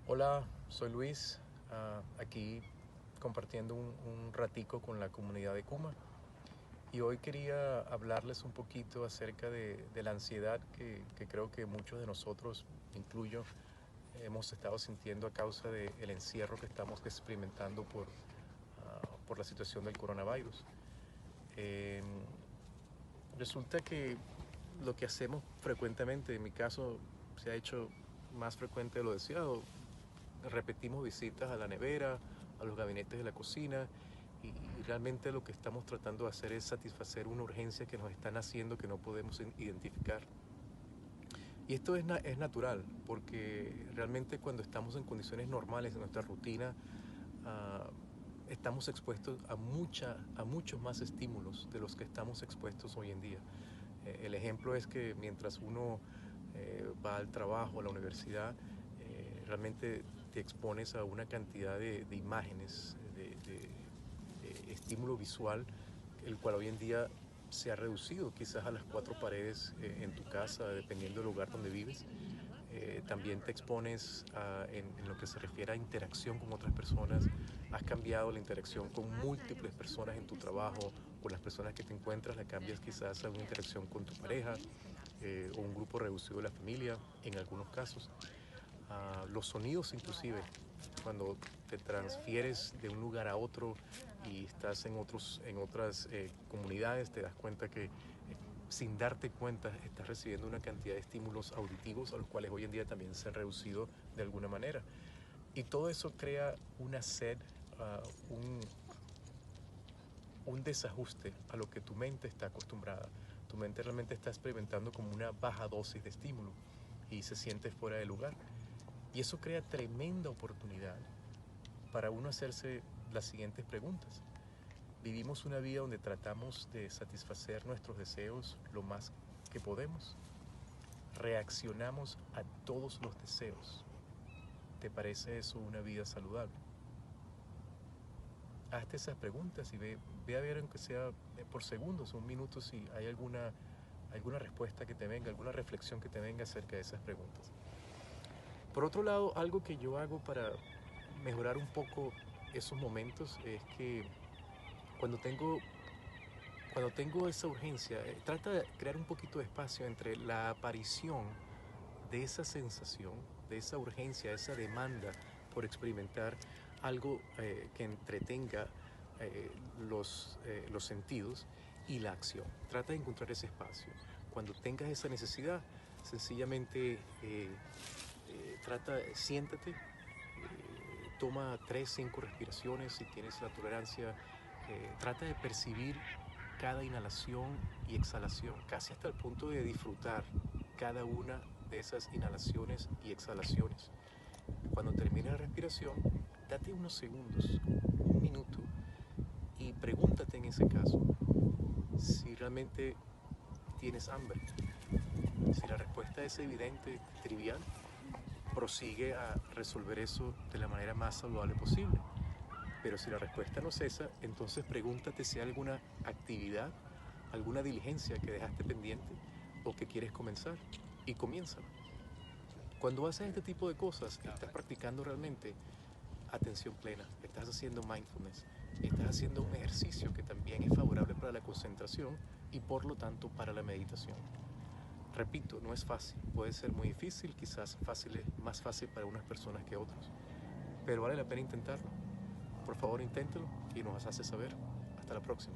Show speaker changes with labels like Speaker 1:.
Speaker 1: Hola, soy Luis, aquí compartiendo un ratico con la comunidad de Kuma. Y hoy quería hablarles un poquito acerca de la ansiedad que creo que muchos de nosotros, incluyo, hemos estado sintiendo a causa del encierro que estamos experimentando por la situación del coronavirus. Eh, Resulta que lo que hacemos frecuentemente, en mi caso se ha hecho más frecuente de lo deseado, repetimos visitas a la nevera, a los gabinetes de la cocina y realmente lo que estamos tratando de hacer es satisfacer una urgencia que nos están haciendo que no podemos identificar. Y esto es natural porque realmente cuando estamos en condiciones normales de nuestra rutina, uh, estamos expuestos a muchos más estímulos de los que estamos expuestos hoy en día. El ejemplo es que mientras uno va al trabajo, a la universidad, realmente te expones a una cantidad de imágenes, de estímulo visual, el cual hoy en día se ha reducido quizás a las cuatro paredes en tu casa, dependiendo del lugar donde vives. También te expones en lo que se refiere a interacción con otras personas. Has cambiado la interacción con múltiples personas en tu trabajo, con las personas que te encuentras, la cambias quizás a una interacción con tu pareja o un grupo reducido de la familia, en algunos casos. Los sonidos inclusive, cuando te transfieres de un lugar a otro y estás en otras comunidades, te das cuenta que sin darte cuenta estás recibiendo una cantidad de estímulos auditivos a los cuales hoy en día también se han reducido de alguna manera. Y todo eso crea una sed, un desajuste a lo que tu mente está acostumbrada. Tu mente realmente está experimentando como una baja dosis de estímulo y se siente fuera de lugar. Y eso crea tremenda oportunidad para uno hacerse las siguientes preguntas. ¿Vivimos una vida donde tratamos de satisfacer nuestros deseos lo más que podemos? ¿Reaccionamos a todos los deseos? ¿Te parece eso una vida saludable? Hazte esas preguntas y ve a ver, aunque sea por segundos o un minuto, si hay alguna respuesta que te venga, alguna reflexión que te venga acerca de esas preguntas. Por otro lado, algo que yo hago para mejorar un poco esos momentos es que cuando tengo, cuando tengo esa urgencia, trata de crear un poquito de espacio entre la aparición de esa sensación, de esa urgencia, esa demanda por experimentar algo que entretenga los sentidos y la acción. Trata de encontrar ese espacio. Cuando tengas esa necesidad, sencillamente siéntate, toma 3, 5 respiraciones si tienes la tolerancia. Trata de percibir cada inhalación y exhalación, casi hasta el punto de disfrutar cada una de esas inhalaciones y exhalaciones. Cuando termine la respiración, date unos segundos, un minuto, y pregúntate en ese caso si realmente tienes hambre. Si la respuesta es evidente, trivial, prosigue a resolver eso de la manera más saludable posible. Pero si la respuesta no es esa, entonces pregúntate si hay alguna actividad, alguna diligencia que dejaste pendiente o que quieres comenzar, y comiénzala. Cuando haces este tipo de cosas, estás practicando realmente atención plena, estás haciendo mindfulness, estás haciendo un ejercicio que también es favorable para la concentración y por lo tanto para la meditación. Repito, no es fácil, puede ser muy difícil, quizás más fácil para unas personas que otros, pero vale la pena intentarlo. Por favor, inténtelo y nos hace saber. Hasta la próxima.